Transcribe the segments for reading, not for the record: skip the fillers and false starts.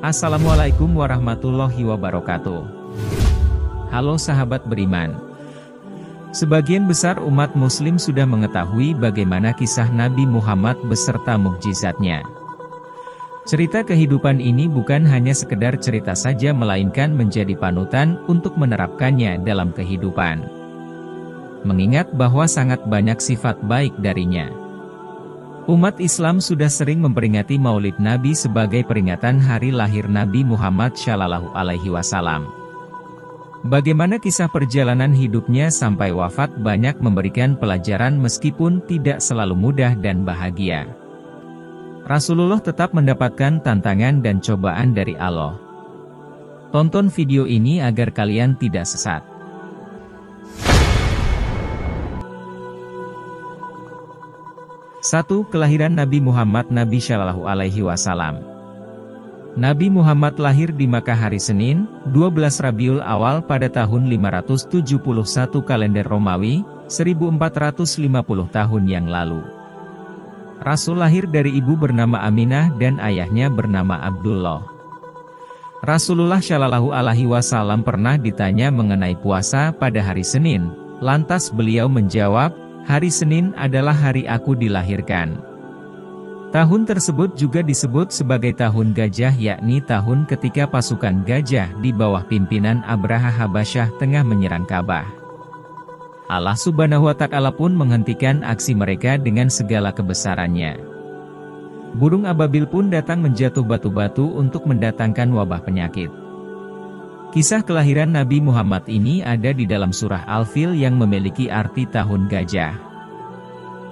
Assalamualaikum warahmatullahi wabarakatuh. Halo sahabat beriman. Sebagian besar umat muslim sudah mengetahui bagaimana kisah Nabi Muhammad beserta mukjizatnya. Cerita kehidupan ini bukan hanya sekedar cerita saja melainkan menjadi panutan untuk menerapkannya dalam kehidupan. Mengingat bahwa sangat banyak sifat baik darinya. Umat Islam sudah sering memperingati Maulid Nabi sebagai peringatan hari lahir Nabi Muhammad SAW. Bagaimana kisah perjalanan hidupnya sampai wafat banyak memberikan pelajaran meskipun tidak selalu mudah dan bahagia. Rasulullah tetap mendapatkan tantangan dan cobaan dari Allah. Tonton video ini agar kalian tidak sesat. 1. Kelahiran Nabi Muhammad SAW. Nabi Muhammad lahir di Makkah hari Senin, 12 Rabiul Awal pada tahun 571 kalender Romawi, 1450 tahun yang lalu. Rasul lahir dari ibu bernama Aminah dan ayahnya bernama Abdullah. Rasulullah SAW pernah ditanya mengenai puasa pada hari Senin, lantas beliau menjawab, "Hari Senin adalah hari aku dilahirkan." Tahun tersebut juga disebut sebagai tahun gajah, yakni tahun ketika pasukan gajah di bawah pimpinan Abraha Habasyah tengah menyerang Ka'bah. Allah Subhanahu wa Ta'ala pun menghentikan aksi mereka dengan segala kebesarannya. Burung ababil pun datang menjatuh batu-batu untuk mendatangkan wabah penyakit. Kisah kelahiran Nabi Muhammad ini ada di dalam surah Al-Fil yang memiliki arti tahun gajah.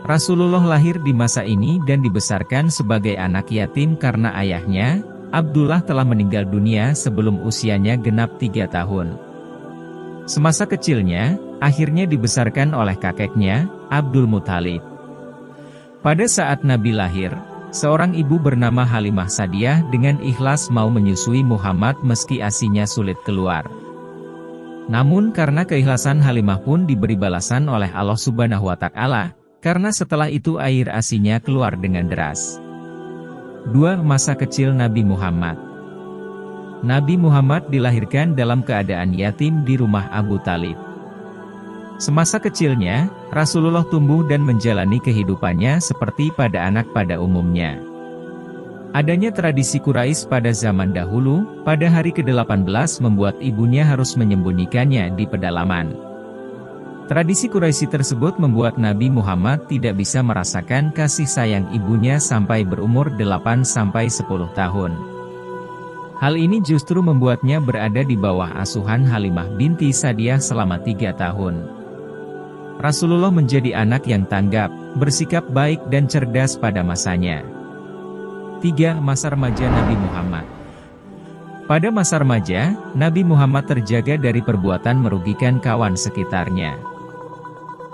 Rasulullah lahir di masa ini dan dibesarkan sebagai anak yatim karena ayahnya, Abdullah telah meninggal dunia sebelum usianya genap 3 tahun. Semasa kecilnya, akhirnya dibesarkan oleh kakeknya, Abdul Muthalib. Pada saat Nabi lahir, seorang ibu bernama Halimah Sadiah dengan ikhlas mau menyusui Muhammad meski ASINY-nya sulit keluar. Namun karena keikhlasan Halimah pun diberi balasan oleh Allah Subhanahu wa Ta'ala, karena setelah itu air ASINY-nya keluar dengan deras. 2. Masa kecil Nabi Muhammad. Nabi Muhammad dilahirkan dalam keadaan yatim di rumah Abu Talib. Semasa kecilnya, Rasulullah tumbuh dan menjalani kehidupannya seperti pada anak pada umumnya. Adanya tradisi Quraisy pada zaman dahulu, pada hari ke-18 membuat ibunya harus menyembunyikannya di pedalaman. Tradisi Quraisy tersebut membuat Nabi Muhammad tidak bisa merasakan kasih sayang ibunya sampai berumur 8-10 tahun. Hal ini justru membuatnya berada di bawah asuhan Halimah binti Sadiah selama 3 tahun. Rasulullah menjadi anak yang tanggap, bersikap baik dan cerdas pada masanya. 3. Masa remaja Nabi Muhammad. Pada masa remaja, Nabi Muhammad terjaga dari perbuatan merugikan kawan sekitarnya.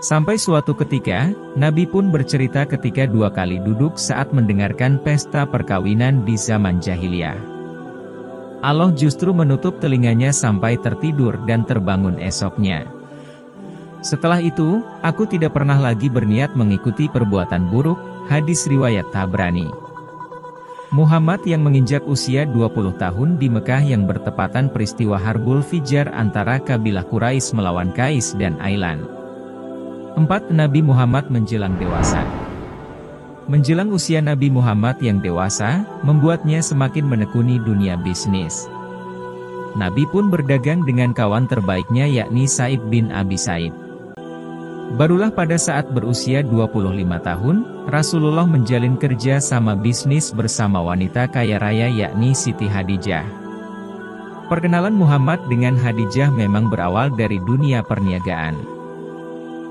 Sampai suatu ketika, Nabi pun bercerita ketika 2 kali duduk saat mendengarkan pesta perkawinan di zaman jahiliyah. Allah justru menutup telinganya sampai tertidur dan terbangun esoknya. Setelah itu, aku tidak pernah lagi berniat mengikuti perbuatan buruk, hadis riwayat Tabrani. Muhammad yang menginjak usia 20 tahun di Mekah yang bertepatan peristiwa Harbul Fijar antara kabilah Quraisy melawan Qais dan Ailan. 4. Nabi Muhammad menjelang dewasa. Menjelang usia Nabi Muhammad yang dewasa, membuatnya semakin menekuni dunia bisnis. Nabi pun berdagang dengan kawan terbaiknya yakni Sa'id bin Abi Sa'id. Barulah pada saat berusia 25 tahun, Rasulullah menjalin kerja sama bisnis bersama wanita kaya raya yakni Siti Hadijah. Perkenalan Muhammad dengan Hadijah memang berawal dari dunia perniagaan.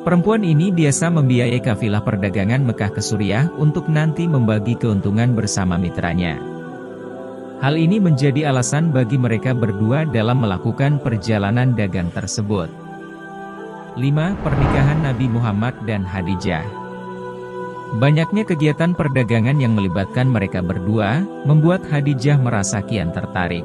Perempuan ini biasa membiayai kafilah perdagangan Mekah ke Suriah untuk nanti membagi keuntungan bersama mitranya. Hal ini menjadi alasan bagi mereka berdua dalam melakukan perjalanan dagang tersebut. 5. Pernikahan Nabi Muhammad dan Hadijah. Banyaknya kegiatan perdagangan yang melibatkan mereka berdua, membuat Hadijah merasa kian tertarik.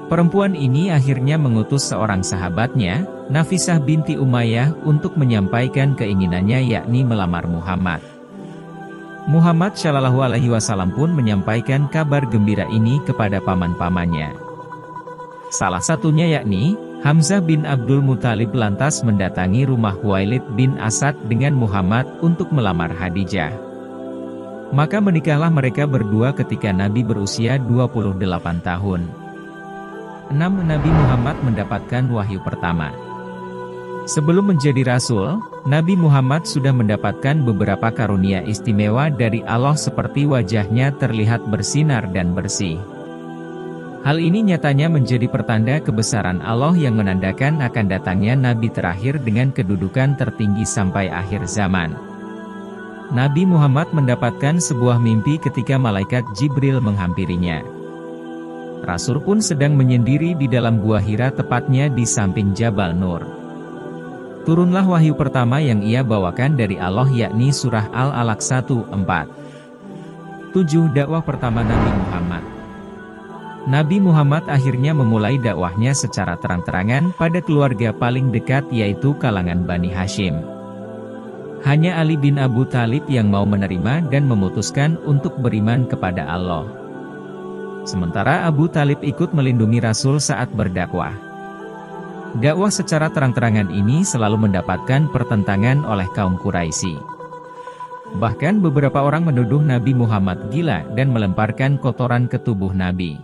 Perempuan ini akhirnya mengutus seorang sahabatnya, Nafisah binti Umayyah untuk menyampaikan keinginannya yakni melamar Muhammad. Muhammad Shallallahu Alaihi Wasallam pun menyampaikan kabar gembira ini kepada paman-pamannya. Salah satunya yakni, Hamzah bin Abdul Muthalib lantas mendatangi rumah Khuwailid bin Asad dengan Muhammad untuk melamar Khadijah. Maka menikahlah mereka berdua ketika Nabi berusia 28 tahun. 6. Nabi Muhammad mendapatkan wahyu pertama. Sebelum menjadi Rasul, Nabi Muhammad sudah mendapatkan beberapa karunia istimewa dari Allah seperti wajahnya terlihat bersinar dan bersih. Hal ini nyatanya menjadi pertanda kebesaran Allah yang menandakan akan datangnya Nabi terakhir dengan kedudukan tertinggi sampai akhir zaman. Nabi Muhammad mendapatkan sebuah mimpi ketika malaikat Jibril menghampirinya. Rasul pun sedang menyendiri di dalam gua Hira tepatnya di samping Jabal Nur. Turunlah wahyu pertama yang ia bawakan dari Allah yakni surah Al-Alaq 1:4. 7. Dakwah pertama Nabi Muhammad. Nabi Muhammad akhirnya memulai dakwahnya secara terang-terangan pada keluarga paling dekat yaitu kalangan Bani Hashim. Hanya Ali bin Abu Thalib yang mau menerima dan memutuskan untuk beriman kepada Allah. Sementara Abu Thalib ikut melindungi Rasul saat berdakwah. Dakwah secara terang-terangan ini selalu mendapatkan pertentangan oleh kaum Quraisy. Bahkan beberapa orang menuduh Nabi Muhammad gila dan melemparkan kotoran ke tubuh Nabi.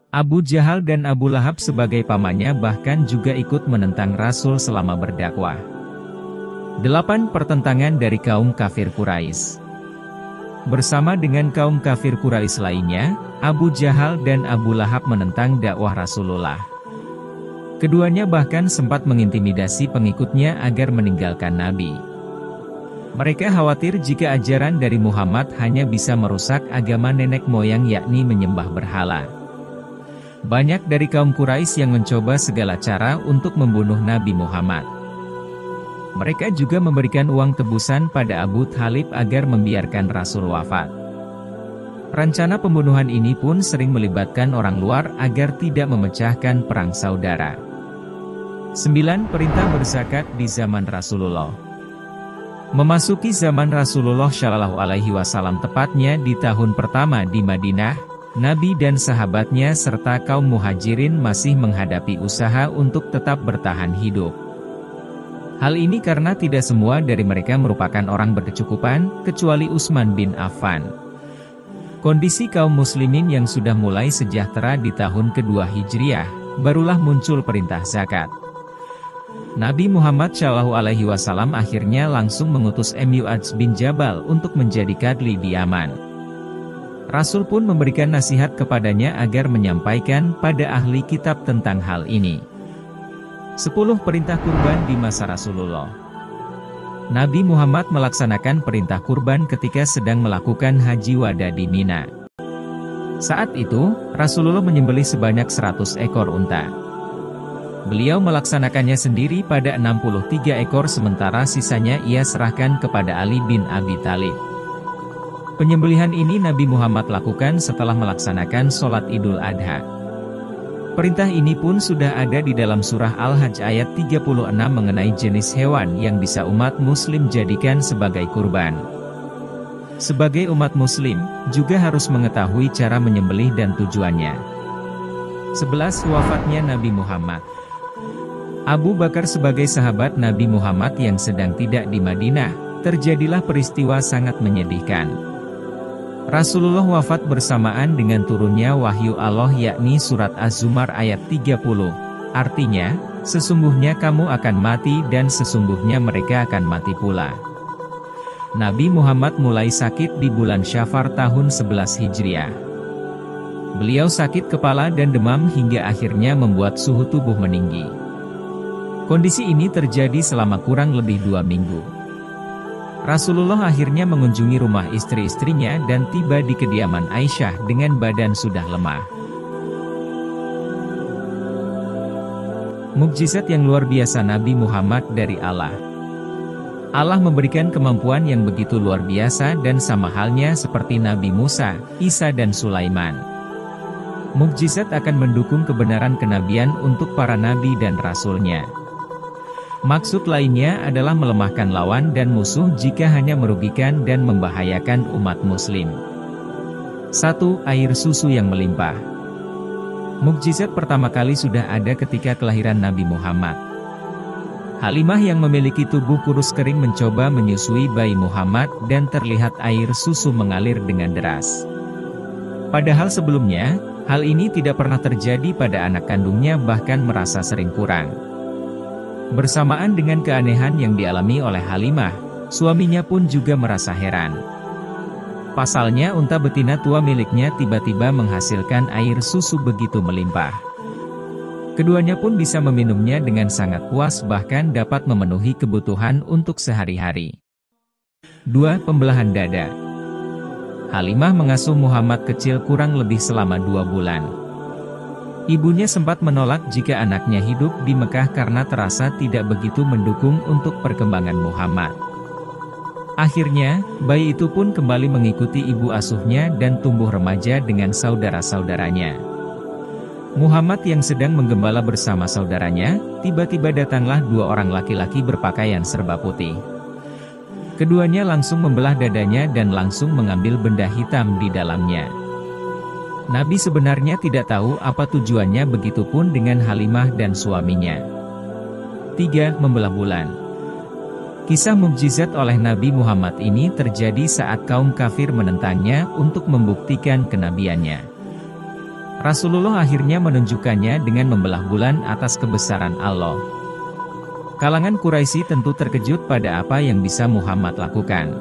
Abu Jahal dan Abu Lahab sebagai pamannya bahkan juga ikut menentang Rasul selama berdakwah. 8. Pertentangan dari kaum kafir Quraisy. Bersama dengan kaum kafir Quraisy lainnya, Abu Jahal dan Abu Lahab menentang dakwah Rasulullah. Keduanya bahkan sempat mengintimidasi pengikutnya agar meninggalkan Nabi. Mereka khawatir jika ajaran dari Muhammad hanya bisa merusak agama nenek moyang yakni menyembah berhala. Banyak dari kaum Quraisy yang mencoba segala cara untuk membunuh Nabi Muhammad. Mereka juga memberikan uang tebusan pada Abu Thalib agar membiarkan Rasul wafat. Rencana pembunuhan ini pun sering melibatkan orang luar agar tidak memecahkan perang saudara. 9. Perintah berzakat di zaman Rasulullah. Memasuki zaman Rasulullah Shallallahu Alaihi Wasallam tepatnya di tahun pertama di Madinah, Nabi dan sahabatnya serta kaum muhajirin masih menghadapi usaha untuk tetap bertahan hidup. Hal ini karena tidak semua dari mereka merupakan orang berkecukupan, kecuali Utsman bin Affan. Kondisi kaum muslimin yang sudah mulai sejahtera di tahun kedua Hijriah, barulah muncul perintah zakat. Nabi Muhammad Shallallahu Alaihi Wasallam akhirnya langsung mengutus Mu'adz bin Jabal untuk menjadi kadli di Yaman. Rasul pun memberikan nasihat kepadanya agar menyampaikan pada ahli kitab tentang hal ini. 10. Perintah kurban di masa Rasulullah. Nabi Muhammad melaksanakan perintah kurban ketika sedang melakukan haji wada di Mina. Saat itu, Rasulullah menyembelih sebanyak 100 ekor unta. Beliau melaksanakannya sendiri pada 63 ekor sementara sisanya ia serahkan kepada Ali bin Abi Thalib. Penyembelihan ini Nabi Muhammad lakukan setelah melaksanakan sholat Idul Adha. Perintah ini pun sudah ada di dalam surah Al-Hajj ayat 36 mengenai jenis hewan yang bisa umat muslim jadikan sebagai kurban. Sebagai umat muslim, juga harus mengetahui cara menyembelih dan tujuannya. 11. Wafatnya Nabi Muhammad. Abu Bakar sebagai sahabat Nabi Muhammad yang sedang tidak di Madinah, terjadilah peristiwa sangat menyedihkan. Rasulullah wafat bersamaan dengan turunnya wahyu Allah yakni surat Az-Zumar ayat 30. Artinya, sesungguhnya kamu akan mati dan sesungguhnya mereka akan mati pula. Nabi Muhammad mulai sakit di bulan Syafar tahun 11 Hijriah. Beliau sakit kepala dan demam hingga akhirnya membuat suhu tubuh meninggi. Kondisi ini terjadi selama kurang lebih 2 minggu. Rasulullah akhirnya mengunjungi rumah istri-istrinya dan tiba di kediaman Aisyah dengan badan sudah lemah. Mukjizat yang luar biasa Nabi Muhammad dari Allah. Allah memberikan kemampuan yang begitu luar biasa dan sama halnya seperti Nabi Musa, Isa dan Sulaiman. Mukjizat akan mendukung kebenaran kenabian untuk para nabi dan rasulnya. Maksud lainnya adalah melemahkan lawan dan musuh jika hanya merugikan dan membahayakan umat muslim. 1. Air susu yang melimpah. Mukjizat pertama kali sudah ada ketika kelahiran Nabi Muhammad. Halimah yang memiliki tubuh kurus kering mencoba menyusui bayi Muhammad dan terlihat air susu mengalir dengan deras. Padahal sebelumnya, hal ini tidak pernah terjadi pada anak kandungnya, bahkan merasa sering kurang. Bersamaan dengan keanehan yang dialami oleh Halimah, suaminya pun juga merasa heran. Pasalnya unta betina tua miliknya tiba-tiba menghasilkan air susu begitu melimpah. Keduanya pun bisa meminumnya dengan sangat puas, bahkan dapat memenuhi kebutuhan untuk sehari-hari. 2. Pembelahan dada. Halimah mengasuh Muhammad kecil kurang lebih selama 2 bulan. Ibunya sempat menolak jika anaknya hidup di Mekah karena terasa tidak begitu mendukung untuk perkembangan Muhammad. Akhirnya, bayi itu pun kembali mengikuti ibu asuhnya dan tumbuh remaja dengan saudara-saudaranya. Muhammad yang sedang menggembala bersama saudaranya, tiba-tiba datanglah 2 orang laki-laki berpakaian serba putih. Keduanya langsung membelah dadanya dan langsung mengambil benda hitam di dalamnya. Nabi sebenarnya tidak tahu apa tujuannya, begitupun dengan Halimah dan suaminya. 3. Membelah bulan. Kisah mukjizat oleh Nabi Muhammad ini terjadi saat kaum kafir menentangnya untuk membuktikan kenabiannya. Rasulullah akhirnya menunjukkannya dengan membelah bulan atas kebesaran Allah. Kalangan Quraisy tentu terkejut pada apa yang bisa Muhammad lakukan.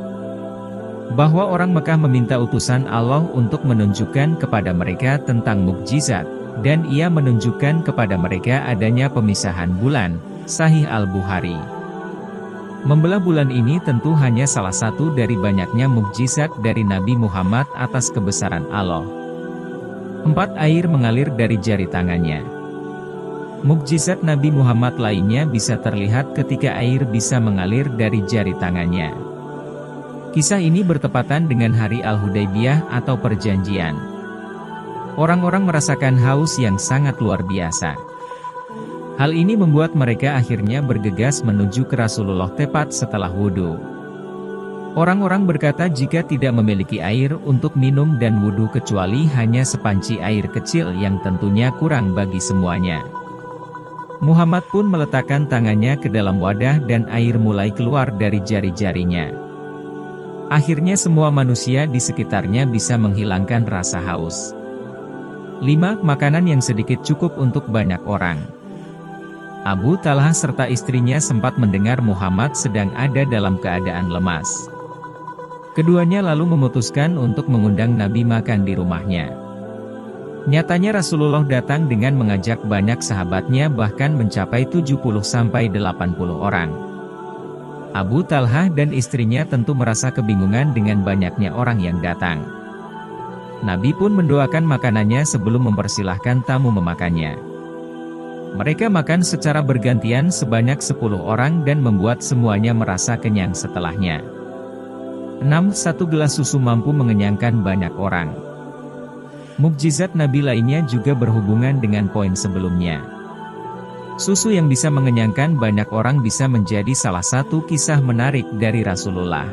Bahwa orang Mekah meminta utusan Allah untuk menunjukkan kepada mereka tentang mukjizat, dan ia menunjukkan kepada mereka adanya pemisahan bulan. Sahih Al-Bukhari. Membelah bulan ini tentu hanya salah satu dari banyaknya mukjizat dari Nabi Muhammad atas kebesaran Allah. 4. Air mengalir dari jari tangannya. Mukjizat Nabi Muhammad lainnya bisa terlihat ketika air bisa mengalir dari jari tangannya. Kisah ini bertepatan dengan hari Al-Hudaybiyah atau perjanjian. Orang-orang merasakan haus yang sangat luar biasa. Hal ini membuat mereka akhirnya bergegas menuju ke Rasulullah tepat setelah wudhu. Orang-orang berkata jika tidak memiliki air untuk minum dan wudhu kecuali hanya sepanci air kecil yang tentunya kurang bagi semuanya. Muhammad pun meletakkan tangannya ke dalam wadah dan air mulai keluar dari jari-jarinya. Akhirnya semua manusia di sekitarnya bisa menghilangkan rasa haus. 5. Makanan yang sedikit cukup untuk banyak orang. Abu Talhah serta istrinya sempat mendengar Muhammad sedang ada dalam keadaan lemas. Keduanya lalu memutuskan untuk mengundang Nabi makan di rumahnya. Nyatanya Rasulullah datang dengan mengajak banyak sahabatnya, bahkan mencapai 70-80 orang. Abu Talhah dan istrinya tentu merasa kebingungan dengan banyaknya orang yang datang. Nabi pun mendoakan makanannya sebelum mempersilahkan tamu memakannya. Mereka makan secara bergantian sebanyak 10 orang dan membuat semuanya merasa kenyang setelahnya. 6. 1 gelas susu mampu mengenyangkan banyak orang. Mukjizat Nabi lainnya juga berhubungan dengan poin sebelumnya. Susu yang bisa mengenyangkan banyak orang bisa menjadi salah satu kisah menarik dari Rasulullah.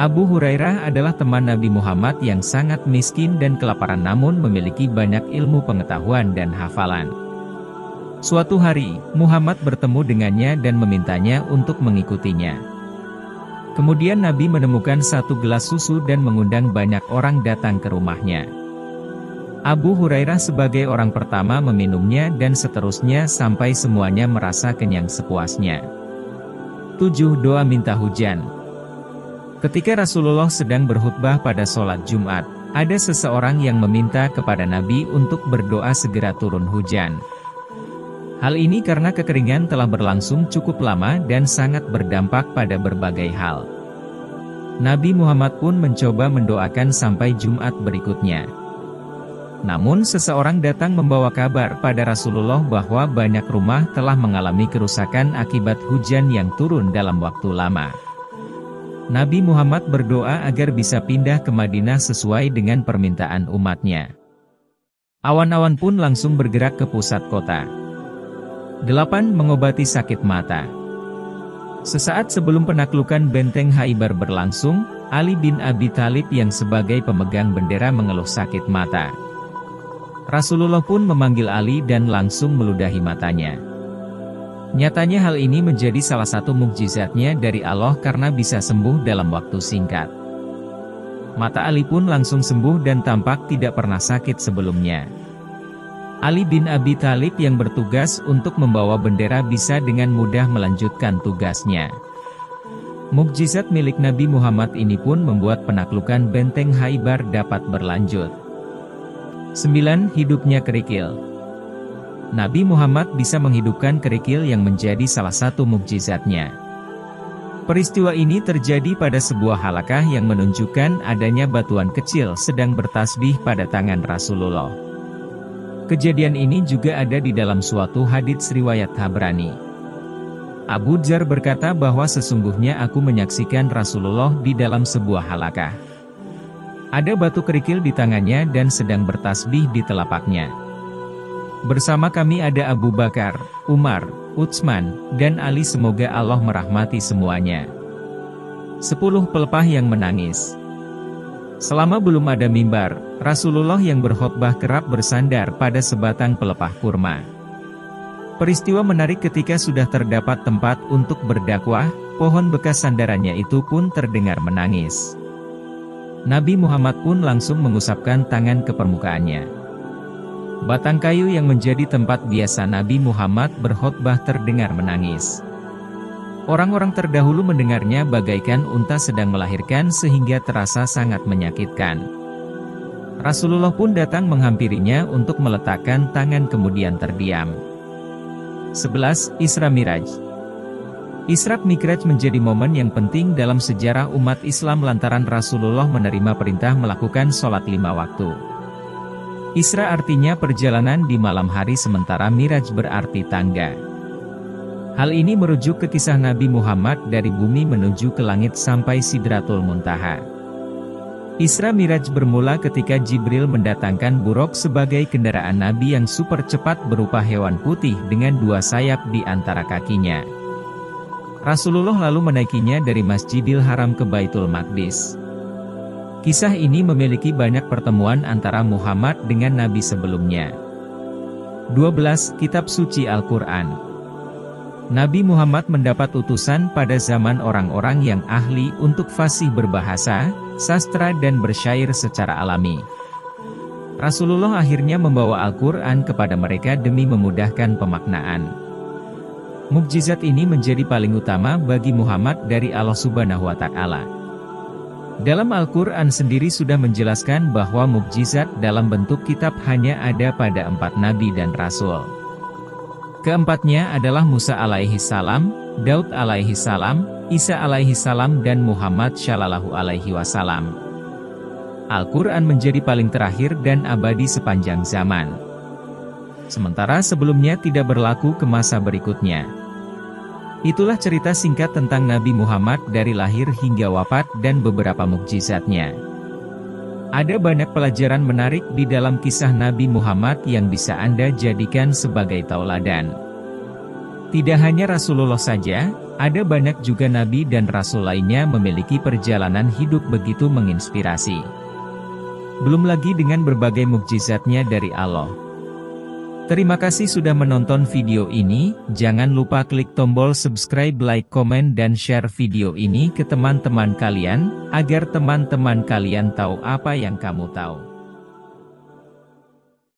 Abu Hurairah adalah teman Nabi Muhammad yang sangat miskin dan kelaparan, namun memiliki banyak ilmu pengetahuan dan hafalan. Suatu hari, Muhammad bertemu dengannya dan memintanya untuk mengikutinya. Kemudian Nabi menemukan 1 gelas susu dan mengundang banyak orang datang ke rumahnya. Abu Hurairah sebagai orang pertama meminumnya dan seterusnya sampai semuanya merasa kenyang sepuasnya. 7. Doa minta hujan. Ketika Rasulullah sedang berkhutbah pada sholat Jumat, ada seseorang yang meminta kepada Nabi untuk berdoa segera turun hujan. Hal ini karena kekeringan telah berlangsung cukup lama dan sangat berdampak pada berbagai hal. Nabi Muhammad pun mencoba mendoakan sampai Jumat berikutnya. Namun seseorang datang membawa kabar pada Rasulullah bahwa banyak rumah telah mengalami kerusakan akibat hujan yang turun dalam waktu lama. Nabi Muhammad berdoa agar bisa pindah ke Madinah sesuai dengan permintaan umatnya. Awan-awan pun langsung bergerak ke pusat kota. 8. Mengobati sakit mata. Sesaat sebelum penaklukan benteng Khaibar berlangsung, Ali bin Abi Thalib yang sebagai pemegang bendera mengeluh sakit mata. Rasulullah pun memanggil Ali dan langsung meludahi matanya. Nyatanya hal ini menjadi salah satu mukjizatnya dari Allah karena bisa sembuh dalam waktu singkat. Mata Ali pun langsung sembuh dan tampak tidak pernah sakit sebelumnya. Ali bin Abi Thalib yang bertugas untuk membawa bendera bisa dengan mudah melanjutkan tugasnya. Mukjizat milik Nabi Muhammad ini pun membuat penaklukan benteng Khaibar dapat berlanjut. 9. Hidupnya kerikil. Nabi Muhammad bisa menghidupkan kerikil yang menjadi salah satu mukjizatnya. Peristiwa ini terjadi pada sebuah halakah yang menunjukkan adanya batuan kecil sedang bertasbih pada tangan Rasulullah. Kejadian ini juga ada di dalam suatu hadits riwayat Tabrani. Abu Dzar berkata bahwa sesungguhnya aku menyaksikan Rasulullah di dalam sebuah halakah. Ada batu kerikil di tangannya dan sedang bertasbih di telapaknya. Bersama kami ada Abu Bakar, Umar, Utsman, dan Ali, semoga Allah merahmati semuanya. 10 pelepah yang menangis. Selama belum ada mimbar, Rasulullah yang berkhotbah kerap bersandar pada sebatang pelepah kurma. Peristiwa menarik ketika sudah terdapat tempat untuk berdakwah, pohon bekas sandarannya itu pun terdengar menangis. Nabi Muhammad pun langsung mengusapkan tangan ke permukaannya. Batang kayu yang menjadi tempat biasa Nabi Muhammad berkhotbah terdengar menangis. Orang-orang terdahulu mendengarnya bagaikan unta sedang melahirkan sehingga terasa sangat menyakitkan. Rasulullah pun datang menghampirinya untuk meletakkan tangan kemudian terdiam. 11. Isra Miraj. Isra Mikraj menjadi momen yang penting dalam sejarah umat Islam lantaran Rasulullah menerima perintah melakukan sholat 5 waktu. Isra artinya perjalanan di malam hari sementara Miraj berarti tangga. Hal ini merujuk ke kisah Nabi Muhammad dari bumi menuju ke langit sampai Sidratul Muntaha. Isra Miraj bermula ketika Jibril mendatangkan buruk sebagai kendaraan Nabi yang super cepat berupa hewan putih dengan 2 sayap di antara kakinya. Rasulullah lalu menaikinya dari Masjidil Haram ke Baitul Maqdis. Kisah ini memiliki banyak pertemuan antara Muhammad dengan Nabi sebelumnya. 12. Kitab Suci Al-Quran. Nabi Muhammad mendapat utusan pada zaman orang-orang yang ahli untuk fasih berbahasa, sastra dan bersyair secara alami. Rasulullah akhirnya membawa Al-Quran kepada mereka demi memudahkan pemaknaan. Mukjizat ini menjadi paling utama bagi Muhammad dari Allah Subhanahu wa Ta'ala. Dalam Al-Quran sendiri sudah menjelaskan bahwa mukjizat dalam bentuk kitab hanya ada pada 4 nabi dan rasul. Keempatnya adalah Musa alaihi salam, Daud alaihi salam, Isa alaihi salam dan Muhammad shallallahu alaihi wasallam. Al-Quran menjadi paling terakhir dan abadi sepanjang zaman. Sementara sebelumnya tidak berlaku ke masa berikutnya. Itulah cerita singkat tentang Nabi Muhammad dari lahir hingga wafat dan beberapa mukjizatnya. Ada banyak pelajaran menarik di dalam kisah Nabi Muhammad yang bisa Anda jadikan sebagai tauladan. Tidak hanya Rasulullah saja, ada banyak juga Nabi dan Rasul lainnya memiliki perjalanan hidup begitu menginspirasi. Belum lagi dengan berbagai mukjizatnya dari Allah. Terima kasih sudah menonton video ini, jangan lupa klik tombol subscribe, like, komen dan share video ini ke teman-teman kalian, agar teman-teman kalian tahu apa yang kamu tahu.